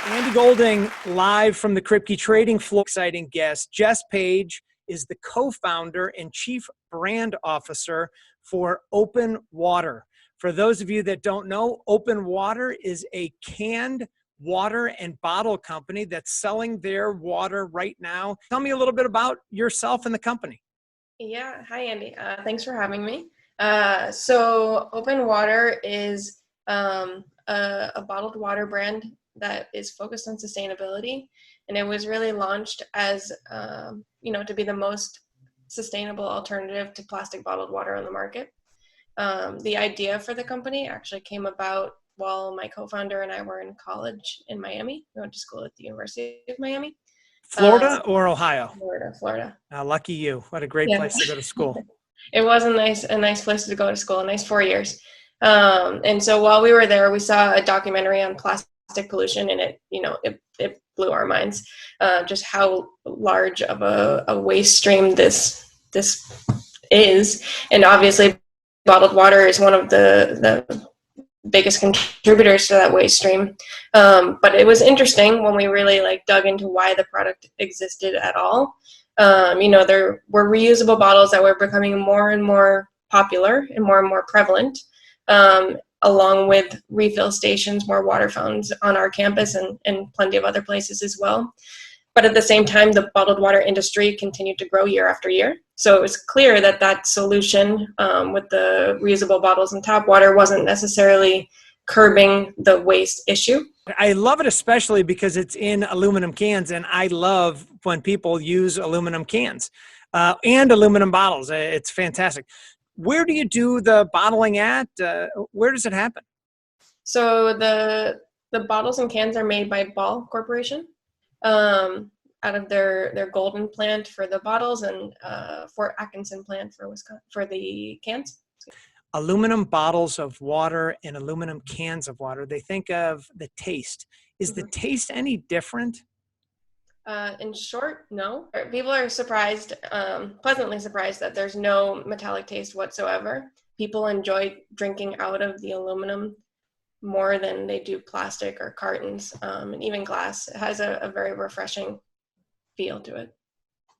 Andy Golding, live from the Kripke Trading Floor. Exciting guest. Jess Page is the co-founder and chief brand officer for Open Water. For those of you that don't know, Open Water is a canned water and bottle company that's selling their water right now. Tell me a little bit about yourself and the company. Yeah. Hi, Andy. Thanks for having me. So Open Water is a bottled water brand that is focused on sustainability. And it was really launched as, to be the most sustainable alternative to plastic bottled water on the market. The idea for the company actually came about while my co-founder and I were in college in Miami. We went to school at the University of Miami. Florida or Ohio? Florida. Lucky you. What a great place to go to school. It was a nice place to go to school, a nice 4 years. And so while we were there, we saw a documentary on plastic pollution, and it blew our minds, just how large of a waste stream this is. And obviously bottled water is one of the biggest contributors to that waste stream. But it was interesting when we really dug into why the product existed at all. There were reusable bottles that were becoming more and more popular and more prevalent, along with refill stations, more water fountains on our campus and plenty of other places as well. But at the same time, the bottled water industry continued to grow year after year. So it was clear that solution with the reusable bottles and tap water wasn't necessarily curbing the waste issue. I love it, especially because it's in aluminum cans, and I love when people use aluminum cans and aluminum bottles. It's fantastic. Where do you do the bottling at? Where does it happen? So the bottles and cans are made by Ball Corporation out of their Golden plant for the bottles and Fort Atkinson plant for the cans. Aluminum bottles of water and aluminum cans of water. They think of the taste. Is the taste any different? In short, no. People are surprised, pleasantly surprised that there's no metallic taste whatsoever. People enjoy drinking out of the aluminum more than they do plastic or cartons, and even glass. It has a very refreshing feel to it.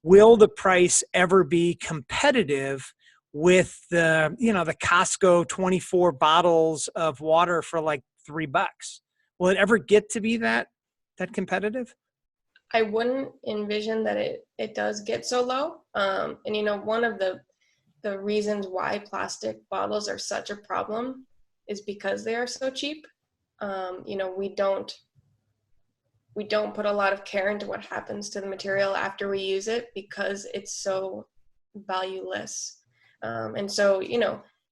Will the price ever be competitive with the Costco 24 bottles of water for like $3? Will it ever get to be that competitive? I wouldn't envision that it does get so low. And one of the reasons why plastic bottles are such a problem is because they are so cheap. We don't put a lot of care into what happens to the material after we use it because it's so valueless. And so,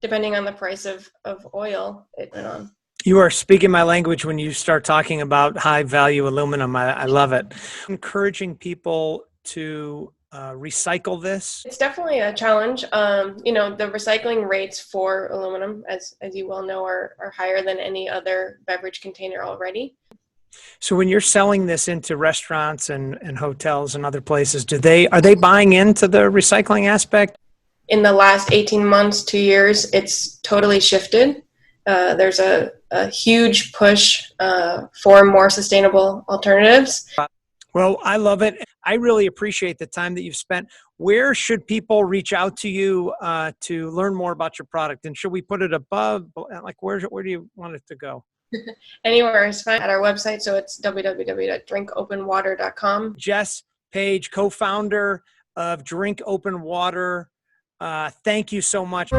depending on the price of oil, it went on. You are speaking my language when you start talking about high value aluminum. I love it. Encouraging people to recycle this. It's definitely a challenge. The recycling rates for aluminum, as you well know, are higher than any other beverage container already. So when you're selling this into restaurants and hotels and other places, are they buying into the recycling aspect? In the last 18 months, 2 years, it's totally shifted. There's a huge push for more sustainable alternatives. Well, I love it. I really appreciate the time that you've spent. Where should people reach out to you to learn more about your product? And should we put it above? Where do you want it to go? Anywhere is fine at our website. So it's www.drinkopenwater.com. Jess Page, co-founder of Drink Open Water. Thank you so much.